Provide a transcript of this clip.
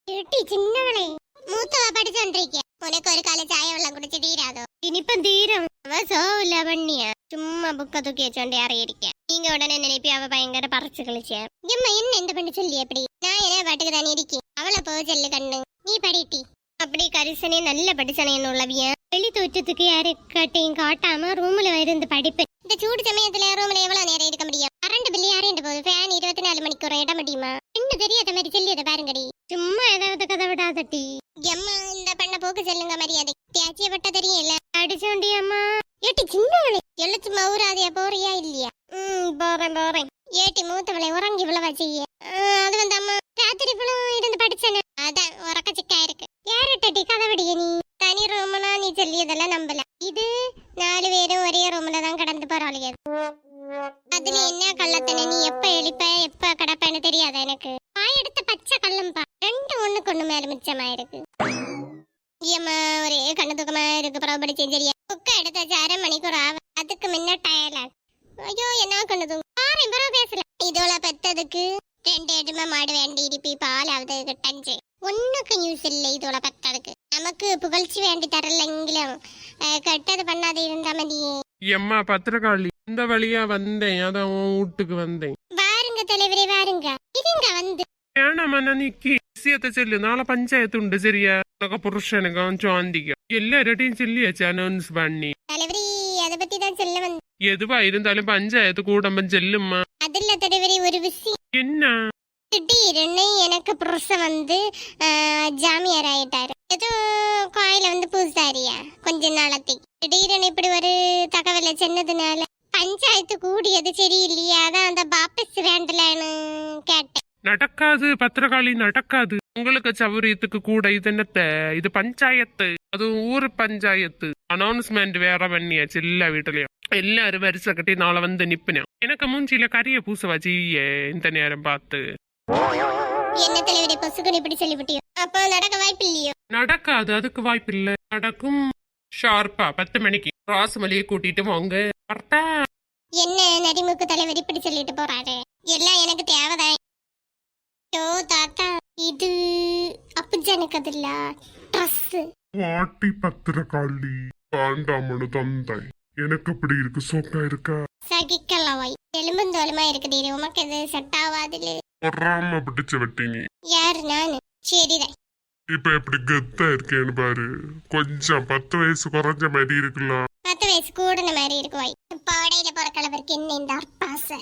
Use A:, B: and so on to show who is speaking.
A: ஏட்டி சின்னவளே, மூத்தவ படிச்சோன்றிருக்க. உனக்கு ஒரு கால சாய வெள்ளம் குடிச்சு தீராதோ? இனிப்ப தீரும். அவ சோவில்ல பண்ணிய சும்மா புக்க தூக்கி வச்சோண்டே அறியிருக்க. நீங்க உடனே நினைப்பி அவ பயங்கர பறிச்சு கழிச்ச. எம்மா என்ன இந்த பண்ணி சொல்லி எப்படி? நான் என்ன பாட்டுக்கு தானே இருக்கேன். அவளை போ செல்லு கண்ணு, நீ படிட்டி. அப்படி கரிசனே நல்ல படிச்சனேன்னு உள்ளவிய வெளி தோற்றத்துக்கு யாருக்காட்டையும் காட்டாம ரூம்ல இருந்து படிப்பேன். இந்த சூடு சமயத்துல ரூம்ல எவ்வளவு நேரம் இருக்க முடியும்? கரண்ட் பில்லு யாரேண்டு போகுது? ஃபேன் 24 மணிக்கு ஒரு இட முடியுமா? இன்னும் தெரியாத மாதிரி சொல்லியதை பாருங்கடி. சும்மா ஏதாவது கதை விடாதட்டி. எம்மா இந்த பண்ண போக்கு செல்லுங்க மரியாதை. தேச்சிய பட்ட தெரியல அடிச்சோண்டி அம்மா. ஏட்டி சின்னவளே, எழுத்து மவுராதியா போறியா இல்லையா? போறேன். ஏட்டி மூத்தவளை உறங்கி விழவா செய்ய. அது வந்து அம்மா ராத்திரி புலம் இருந்து படிச்சேன்னு அதான் உறக்க சிக்கா இருக்கு. யார்கிட்ட கதை விடிய நீ? தனி ரூம்னா நீ சொல்லியதெல்லாம் நம்பல. இது 4 பேரும் ஒரே ரூம்ல தான் கடந்து போறாளிய. அதுல என்ன கள்ளத்தனை? நீ எப்ப எழுப்ப எப்ப கடப்பேன்னு தெரியாத எனக்கு. எடுத்த பச்சை கள்ளம்பா 2 ஒண்ணுக்கு ஒண்ணு மேல மிச்சமா இருக்கு. ஏமா ஒரே கண்ணு தூக்கமா இருக்கு. பரவாயில்ல செஞ்சரியா புக்க எடுத்தாச்சு 1/2 மணிக்கு ஒரு ஆவ. அதுக்கு முன்ன டயர்ல ஐயோ என்ன கண்ணு தூங்க பாரு பரவ பேசல. இதோல பெத்ததுக்கு 2 எடுமை மாடு வேண்டி இருப்பி பாலாவது கிட்டஞ்சு ஒண்ணுக்கு நியூஸ் இல்லை. இதோட பெத்ததுக்கு நமக்கு புகழ்ச்சி வேண்டி தரலெങ്കിലും கெட்டது பண்ணாத இருந்தா மதியே.
B: எம்மா பத்திரகாளி, இந்த வழியா வந்தேன், அதான் வீட்டுக்கு வந்தேன்.
A: வாருங்க தலைவரே வாருங்க. இதுங்க வந்து
B: வேணாமா நீக்கு விஷயத்தை சொல்லு. நாளை பஞ்சாயத்து உண்டு சரியா? உனக்கு புருஷனுக்கும் சோந்திக்கும் எல்லார்டையும் சொல்லியாச்சு அனௌன்ஸ் பண்ணி.
A: தலைவரி அதை பத்தி தான் சொல்ல வந்து.
B: எதுவா இருந்தாலும் பஞ்சாயத்து கூடம்பம் செல்லுமா.
A: அதில்ல தலைவரி ஒரு விஷயம்.
B: என்ன?
A: திடீர்னு எனக்கு புருஷன் வந்து ஜாமியார் ஆயிட்டாரு. ஏதோ கோயில வந்து பூசாரியா கொஞ்ச நாளத்தைக்கு. திடீர்னு இப்படி ஒரு தகவலை சொன்னதுனால பஞ்சாயத்து கூடியது சரியில்லையா? அதான் அந்த பாப்பஸ் வேண்டலன்னு கேட்டேன்.
B: நடக்காது பத்திரகாளி, நடக்காது. உங்களுக்கு சௌரியத்துக்கு கூட இது என்னத்த? இது பஞ்சாயத்து, அது ஊர் பஞ்சாயத்து. அனௌன்ஸ்மெண்ட் வேற பண்ணியாச்சு எல்லா வீட்டுலயும். எல்லாரும் வரிசை கட்டி நாளை வந்து நிப்பினேன். எனக்கு மூஞ்சியில கரிய பூச வச்சிய இந்த நேரம் பார்த்து.
A: என்ன தலைவரே பொசுக்குன்னு இப்படி சொல்லிவிட்டியோ? அப்போ நடக்க வாய்ப்பு இல்லையோ?
B: நடக்காது, அதுக்கு வாய்ப்பு இல்ல. நடக்கும் ஷார்ப்பா 10 மணிக்கு ராசுமலியை கூட்டிட்டு வாங்க. கரெக்டா?
A: என்ன நரிமுக்கு தலைவர் இப்படி சொல்லிட்டு போறாரு? எல்லாம் எனக்கு தேவைதான். தாத்தா இது அப்பஜனுக்கு அதில்ல ட்ரெஸ்
C: வாட்டி பத்திரகாளி பாண்டாமனு தந்தை. எனக்கு இப்படி இருக்கு, சோக்கா இருக்கா?
A: சகிக்கலாம் வை. எலும்பந்தோலமா இருக்குது. உமக்கு இது செட் ஆகாதுல.
C: பொறாம பிடிச்ச வெட்டிங்க.
A: யாரு? நானு. சரிதான்.
C: இப்ப எப்படி கெத்தா இருக்கேன்னு பாரு. கொஞ்சம் 10 வயசு குறைஞ்ச மாதிரி இருக்கலாம்.
A: 10 வயசு கூடன மாதிரி இருக்கு வை. பாடையில போற கலவருக்கு என்ன இந்த அற்பாசை?